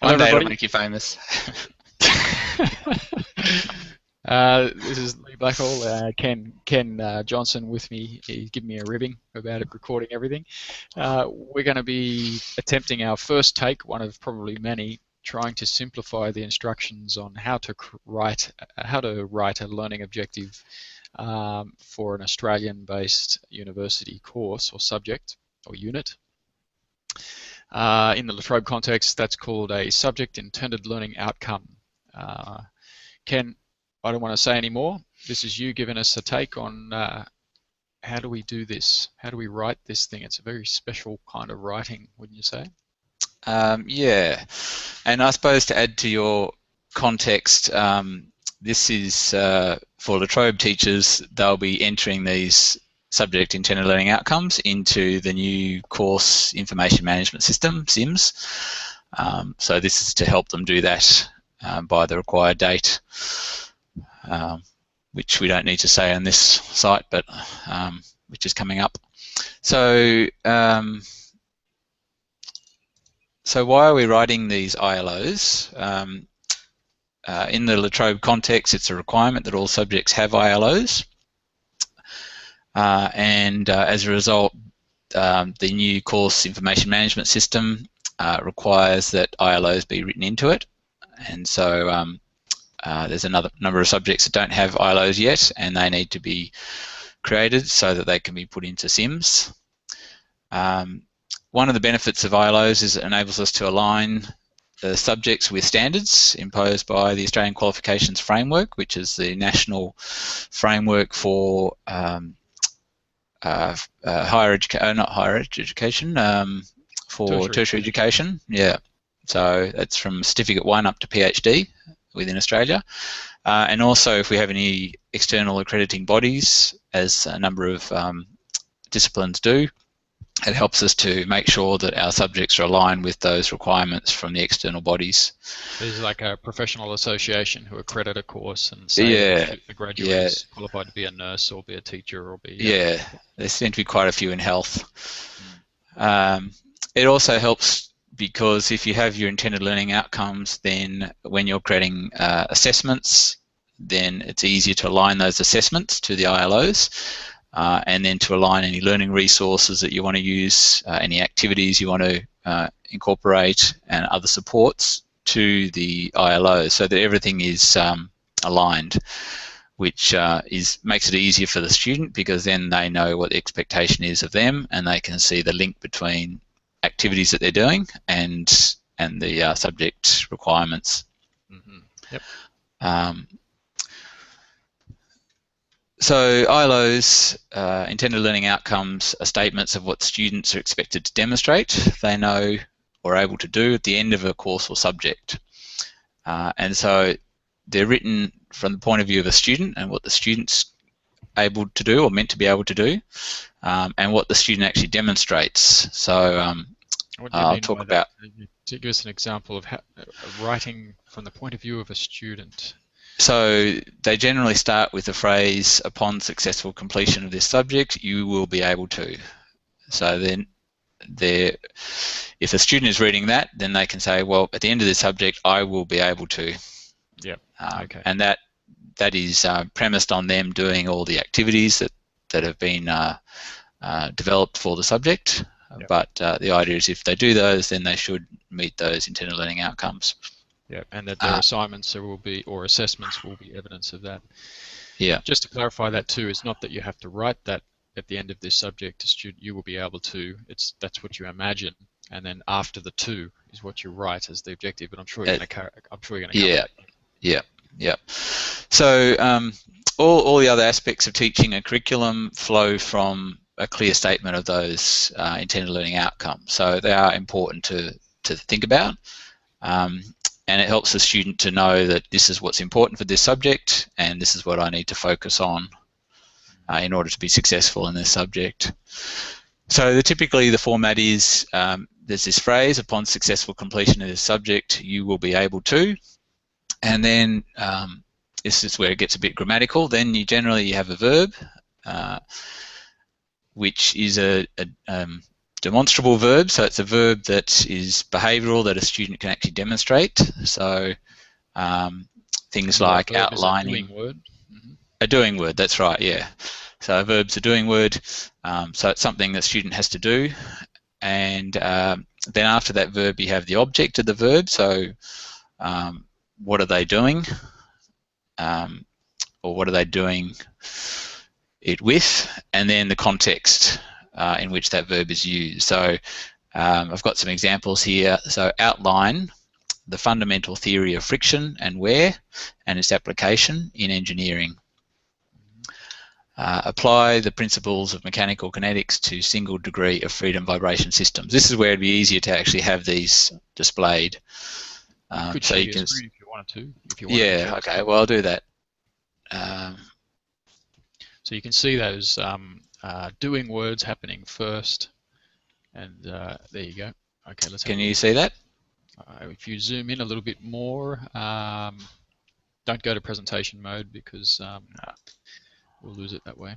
One day it'll everybody. make you famous. This is Lee Blackhall. Ken Johnson with me. He's giving me a ribbing about it, recording everything. We're going to be attempting our first take, one of probably many, trying to simplify the instructions on how to write a learning objective for an Australian-based university course or subject or unit. In the La Trobe context, that's called a subject intended learning outcome. Ken, I don't want to say any more. This is you giving us a take on how do we do this? How do we write this thing? It's a very special kind of writing, wouldn't you say? Yeah, and I suppose to add to your context, this is for La Trobe teachers. They'll be entering these subject intended learning outcomes into the new course information management system, SIMS. So this is to help them do that by the required date, which we don't need to say on this site, but which is coming up. So so why are we writing these ILOs? In the La Trobe context, it's a requirement that all subjects have ILOs. And as a result, the new course information management system requires that ILOs be written into it. And so there's another number of subjects that don't have ILOs yet, and they need to be created so that they can be put into SIMS. One of the benefits of ILOs is it enables us to align the subjects with standards imposed by the Australian Qualifications Framework, which is the national framework for for tertiary education. Yeah, so that's from Certificate 1 up to PhD within Australia. And also, if we have any external accrediting bodies, as a number of disciplines do, it helps us to make sure that our subjects are aligned with those requirements from the external bodies. There's like a professional association who accredit a course and say the graduate is qualified to be a nurse or be a teacher or be... Yeah, there seem to be quite a few in health. It also helps because if you have your intended learning outcomes, then when you're creating assessments, then it's easier to align those assessments to the ILOs. And then to align any learning resources that you want to use, any activities you want to incorporate, and other supports to the ILO, so that everything is aligned, which makes it easier for the student because then they know what the expectation is of them, and they can see the link between activities that they're doing and the subject requirements. Mm-hmm. Yep. So ILOs, intended learning outcomes, are statements of what students are expected to demonstrate they know or are able to do at the end of a course or subject. And so they're written from the point of view of a student and what the student's able to do or meant to be able to do, and what the student actually demonstrates. So I'll talk about... To give us an example of writing from the point of view of a student. So they generally start with the phrase, upon successful completion of this subject, you will be able to. So then if a student is reading that, then they can say, well, at the end of this subject, I will be able to. Yep. Okay. And that is premised on them doing all the activities that have been developed for the subject. Yep. But the idea is if they do those, then they should meet those intended learning outcomes. Yeah, and that their assignments or assessments will be evidence of that. Yeah. Just to clarify that too, it's not that you have to write that at the end of this subject. A student, you will be able to. That's what you imagine, and then after the two is what you write as the objective. But I'm sure you're going to cover. Yeah. So all the other aspects of teaching a curriculum flow from a clear statement of those intended learning outcomes. So they are important to think about. And it helps the student to know that this is what's important for this subject and this is what I need to focus on in order to be successful in this subject. So typically the format is there's this phrase, upon successful completion of this subject, you will be able to. And then this is where it gets a bit grammatical. Then you generally have a verb, which is demonstrable verb, so it's a verb that is behavioural that a student can actually demonstrate. So things like verb outlining. Is a doing word. A doing word, that's right, yeah. So a verb's a doing word, so it's something that student has to do. And then after that verb, you have the object of the verb. So what are they doing? Or what are they doing it with? And then the context in which that verb is used. So I've got some examples here. So outline the fundamental theory of friction and wear and its application in engineering. Apply the principles of mechanical kinetics to single degree of freedom vibration systems. This is where it'd be easier to actually have these displayed. Could so you can, if you wanted to. Yeah, okay, well, I'll do that. So you can see those doing words happening first, and there you go. Okay, let's. Can you see that? If you zoom in a little bit more, don't go to presentation mode because we'll lose it that way.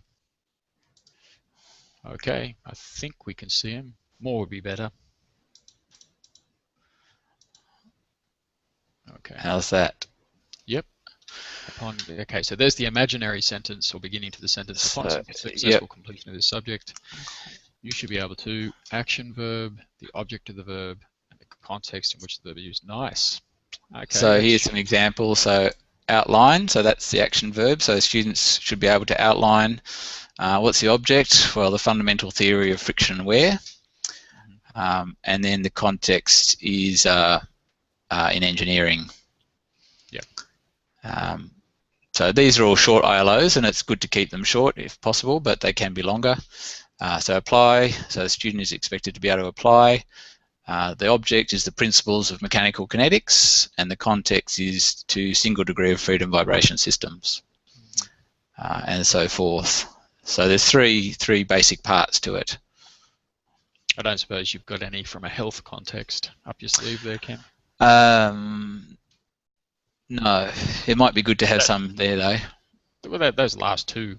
Okay, I think we can see them. More would be better. Okay. How's that? Yep. Okay, so there's the imaginary sentence or beginning to the sentence. Upon successful completion of this subject, you should be able to action verb, the object of the verb, and the context in which the verb is used. Nice. Okay. So here's some examples. So outline, so that's the action verb. So students should be able to outline what's the object? Well, the fundamental theory of friction and wear. And then the context is in engineering. Yeah. So these are all short ILOs, and it's good to keep them short if possible, but they can be longer. So apply, so the student is expected to be able to apply. The object is the principles of mechanical kinetics, and the context is to single degree of freedom vibration systems, and so forth. So there's three basic parts to it. I don't suppose you've got any from a health context up your sleeve there, Ken? No, it might be good to have some there though. Well, those last two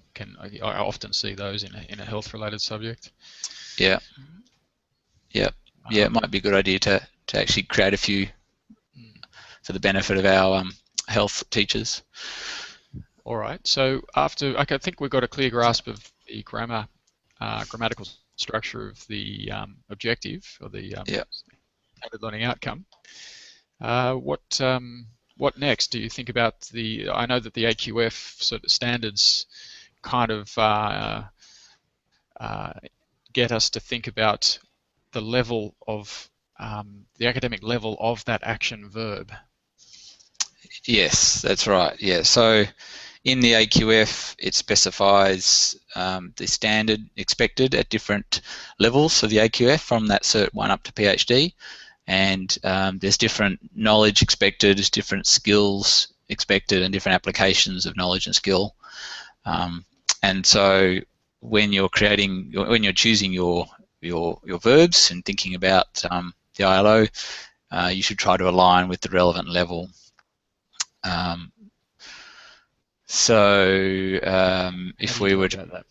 I often see those in a health-related subject. Yeah. Yep. Yeah, it might be a good idea to actually create a few for the benefit of our health teachers. All right. So I think we've got a clear grasp of the grammatical structure of the objective or the intended learning outcome. What next? Do you think about I know that the AQF sort of standards kind of get us to think about the level of the academic level of that action verb. Yes, that's right. Yeah. So in the AQF, it specifies the standard expected at different levels for the AQF from that Cert 1 up to PhD. And there's different knowledge expected, there's different skills expected, and different applications of knowledge and skill. And so when you're choosing your verbs and thinking about the ILO, you should try to align with the relevant level. If we were to,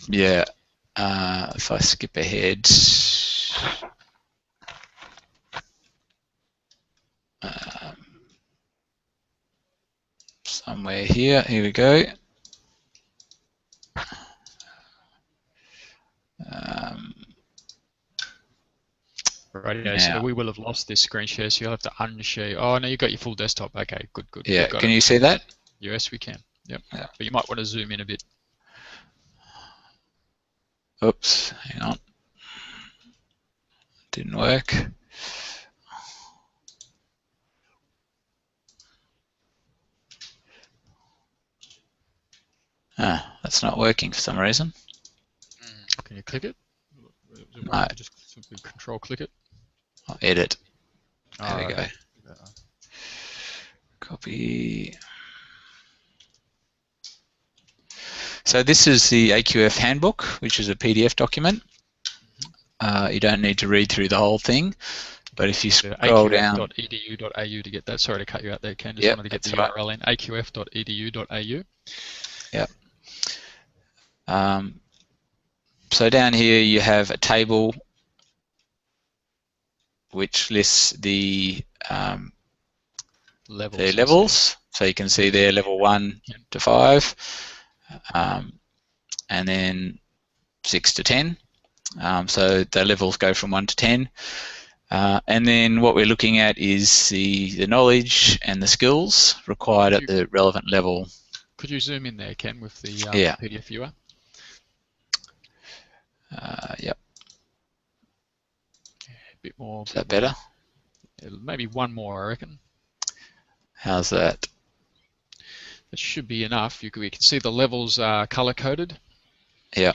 if I skip ahead. Somewhere here we go. Right, yeah, so we will have lost this screen share, so you'll have to unshare. Oh, no, you've got your full desktop. Okay, good. Yeah, can you see that? Yes, we can. Yep. Yeah. But you might want to zoom in a bit. Oops, hang on. Didn't work. That's not working for some reason. Can you click it? No. Just simply control click it. I'll edit. There we go. Yeah. Copy. So this is the AQF handbook, which is a PDF document. You don't need to read through the whole thing, but if you scroll down... aqf.edu.au to get that. Sorry to cut you out there, Ken. Just wanted to get the URL in. aqf.edu.au. Yep. So down here you have a table which lists the Levels. levels. So you can see there level 1 to 5, and then 6 to 10. So the levels go from 1 to 10. And then what we're looking at is the knowledge and the skills required at the relevant level. Could you zoom in there, Ken, with the Yeah. PDF viewer? Yep. A bit more. Is that better? Maybe one more, I reckon. How's that? That should be enough. We can see the levels are color-coded. Yeah.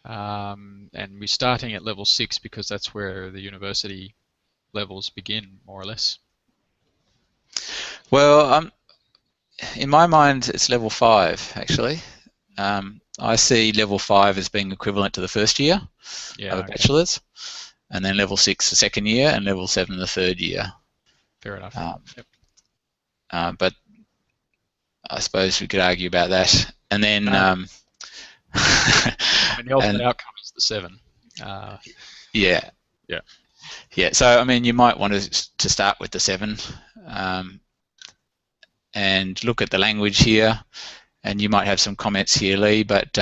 And we're starting at level 6 because that's where the university levels begin, more or less. Well, in my mind, it's level 5, actually. I see level 5 as being equivalent to the first year of a bachelor's, and then level 6 the second year, and level 7 the third year. Fair enough. Yep. But I suppose we could argue about that. And then I mean, the ultimate outcome is the 7. Yeah. Yeah. Yeah. So I mean, you might want to start with the 7, and look at the language here, and you might have some comments here, Lee. But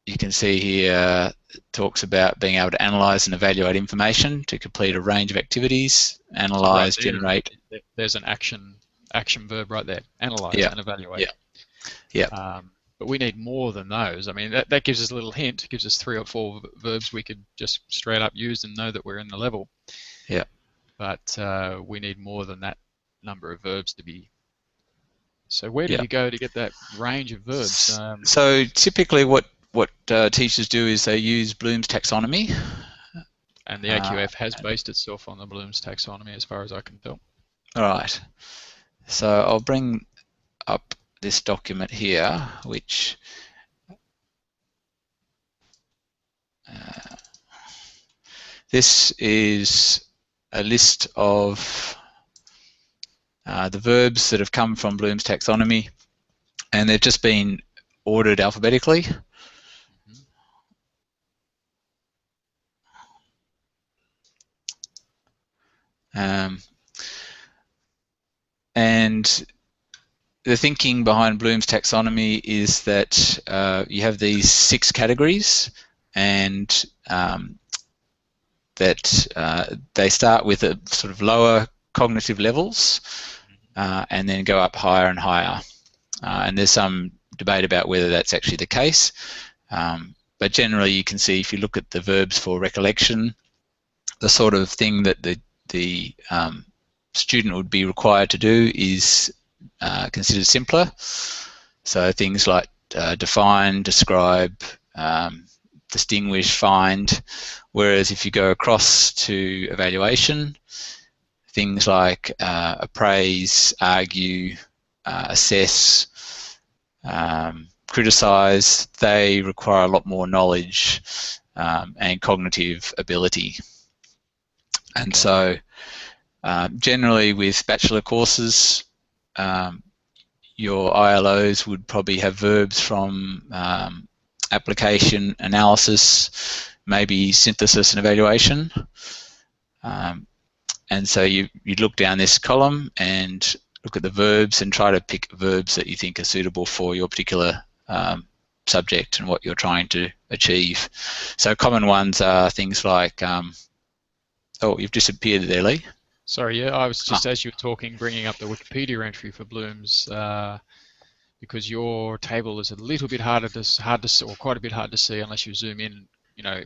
you can see here it talks about being able to analyse and evaluate information to complete a range of activities, analyse, generate. There's an action verb right there. Analyse and evaluate. Yeah. But we need more than those. I mean, that gives us a little hint. It gives us 3 or 4 verbs we could just straight up use and know that we're in the level. Yeah. But we need more than that number of verbs to be. So where do you go to get that range of verbs? So typically what teachers do is they use Bloom's taxonomy. And the AQF has based itself on the Bloom's taxonomy as far as I can tell. All right. So I'll bring up this document here, which this is a list of the verbs that have come from Bloom's taxonomy, and they've just been ordered alphabetically. And the thinking behind Bloom's taxonomy is that you have these 6 categories, and that they start with a sort of lower cognitive levels and then go up higher and higher. And there's some debate about whether that's actually the case. But generally you can see if you look at the verbs for recollection, the sort of thing that the student would be required to do is considered simpler. So things like define, describe, distinguish, find. Whereas if you go across to evaluation, things like appraise, argue, assess, criticize, they require a lot more knowledge and cognitive ability. And so generally with bachelor courses, your ILOs would probably have verbs from application, analysis, maybe synthesis and evaluation. And so you look down this column and look at the verbs and try to pick verbs that you think are suitable for your particular subject and what you're trying to achieve. So common ones are things like, oh, you've disappeared there, Lee. Sorry, yeah, I was just, as you were talking, bringing up the Wikipedia entry for Bloom's, because your table is a little bit hard to see, or quite a bit hard to see unless you zoom in,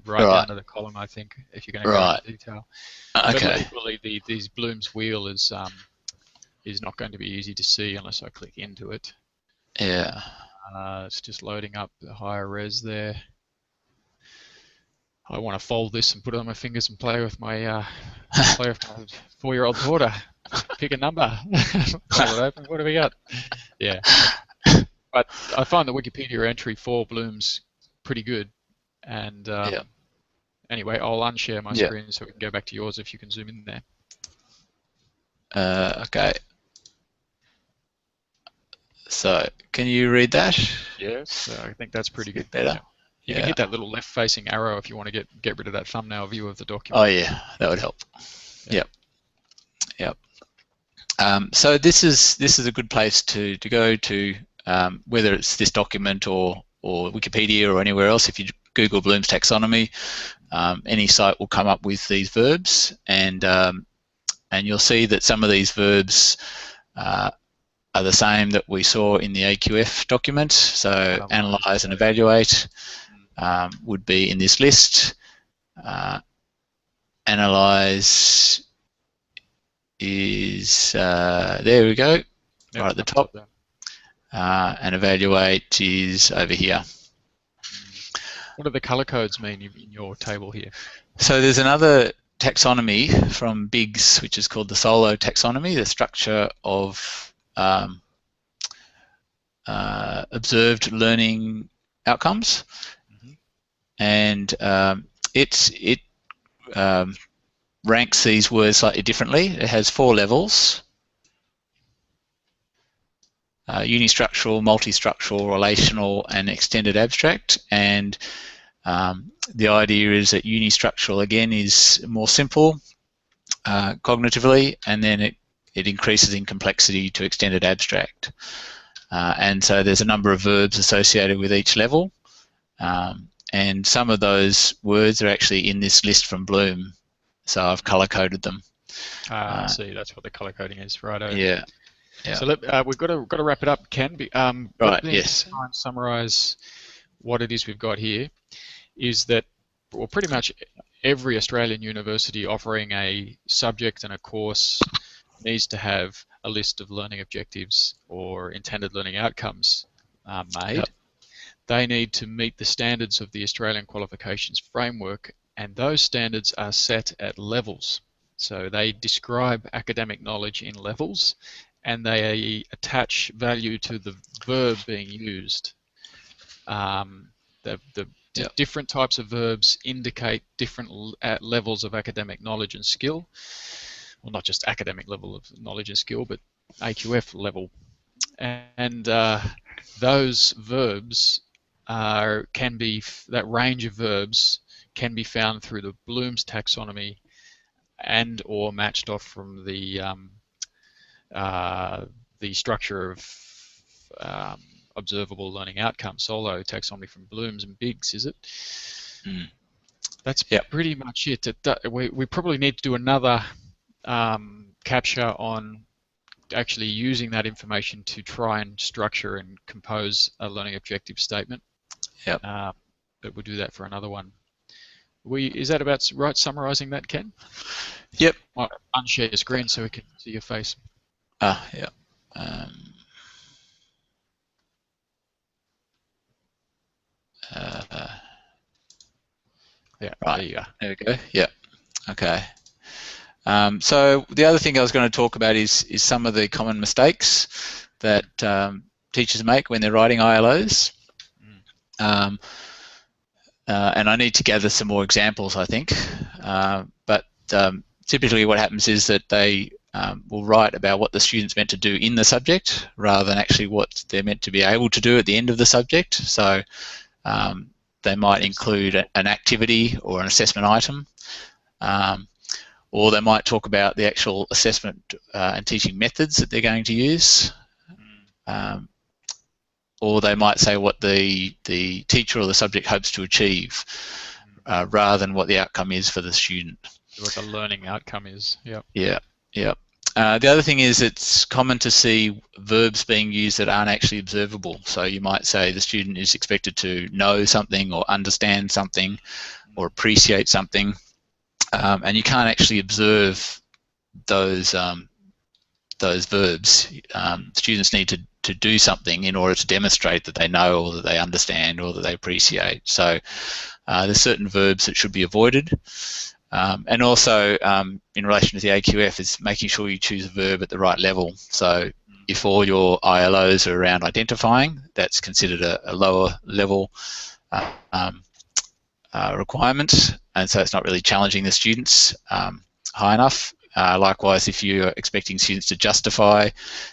right down to the column, I think, if you're going to go into detail. Okay. But equally, these Bloom's wheel is not going to be easy to see unless I click into it. Yeah. It's just loading up the higher res there. I want to fold this and put it on my fingers and play with my 4-year-old daughter. Pick a number. Hold it open. What do we got? Yeah. But I find the Wikipedia entry for Bloom's pretty good. And anyway, I'll unshare my screen so we can go back to yours if you can zoom in there. Okay. So, can you read that? Yes, I think that's pretty good. Better. You can hit that little left-facing arrow if you want to get rid of that thumbnail view of the document. Oh yeah, that would help. Yeah. Yep. So this is a good place to go to, whether it's this document or Wikipedia or anywhere else. If you Google Bloom's taxonomy, any site will come up with these verbs, and you'll see that some of these verbs are the same that we saw in the AQF document. So analyze and evaluate would be in this list. Analyze is there we go, right at the top, and evaluate is over here. What do the color codes mean in your table here? So there's another taxonomy from Biggs, which is called the Solo taxonomy, the structure of observed learning outcomes, and it ranks these words slightly differently. It has 4 levels: unistructural, multistructural, relational, and extended abstract. And the idea is that unistructural, again, is more simple cognitively, and then it increases in complexity to extended abstract. And so there's a number of verbs associated with each level, and some of those words are actually in this list from Bloom, so I've color-coded them. I see, that's what the color coding is, right? Yeah. So we've got to wrap it up, Ken. Right, yes. Try and summarize what it is we've got here. Is that, well, pretty much every Australian university offering a subject and a course needs to have a list of learning objectives or intended learning outcomes made. Yep. They need to meet the standards of the Australian Qualifications Framework, and those standards are set at levels. So they describe academic knowledge in levels, and they attach value to the verb being used. Yep. Different types of verbs indicate different levels of academic knowledge and skill. Well, not just academic level of knowledge and skill, but AQF level. And those verbs that range of verbs can be found through the Bloom's taxonomy and or matched off from the structure of observable learning outcomes, Solo taxonomy from Bloom's and Biggs, is it? That's pretty much it. We probably need to do another capture on actually using that information to try and structure and compose a learning objective statement. Yep. But we'll do that for another one. Is that about right, summarising that, Ken? Yep. I'll unshare your screen so we can see your face. Yeah. Yeah, right. there you go. There we go. Yeah. Okay. So the other thing I was going to talk about is some of the common mistakes that teachers make when they're writing ILOs. And I need to gather some more examples, I think. But typically what happens is that they will write about what the student's meant to do in the subject rather than actually what they're meant to be able to do at the end of the subject. So they might include an activity or an assessment item, or they might talk about the actual assessment and teaching methods that they're going to use. Or they might say what the teacher or the subject hopes to achieve rather than what the outcome is for the student. What the learning outcome is, yeah. Yeah, yeah. The other thing is it's common to see verbs being used that aren't actually observable. So you might say the student is expected to know something or understand something or appreciate something, and you can't actually observe those verbs. Students need to do something in order to demonstrate that they know or that they understand or that they appreciate. So there's certain verbs that should be avoided. And also in relation to the AQF is making sure you choose a verb at the right level. So if all your ILOs are around identifying, that's considered a lower level requirement, and so it's not really challenging the students high enough. Likewise, if you're expecting students to justify,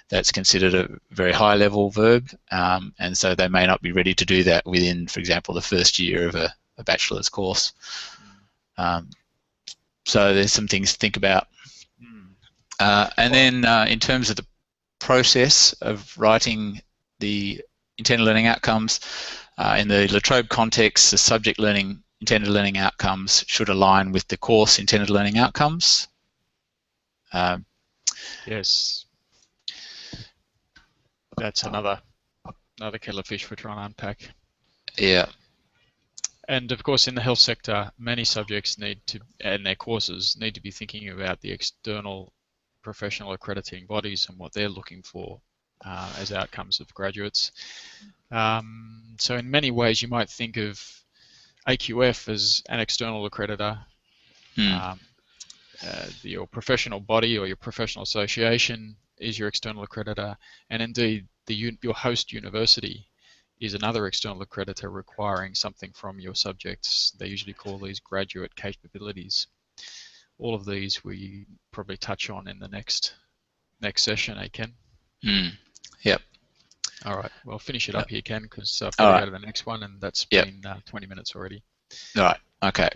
that's considered a very high-level verb, and so they may not be ready to do that within, for example, the first year of a bachelor's course. So there's some things to think about. And then in terms of the process of writing the intended learning outcomes, in the La Trobe context, the subject learning intended learning outcomes should align with the course intended learning outcomes. Yes, that's another kettle of fish we're trying to unpack. Yeah. And of course, in the health sector, many subjects and their courses need to be thinking about the external professional accrediting bodies and what they're looking for as outcomes of graduates. So in many ways, you might think of AQF as an external accreditor. Your professional body or your professional association is your external accreditor, and indeed your host university is another external accreditor requiring something from your subjects. They usually call these graduate capabilities. All of these we probably touch on in the next session, Ken? Yep. All right, well, finish it up here, Ken, because I've got to go to the next one, and that's been 20 minutes already. All right, okay.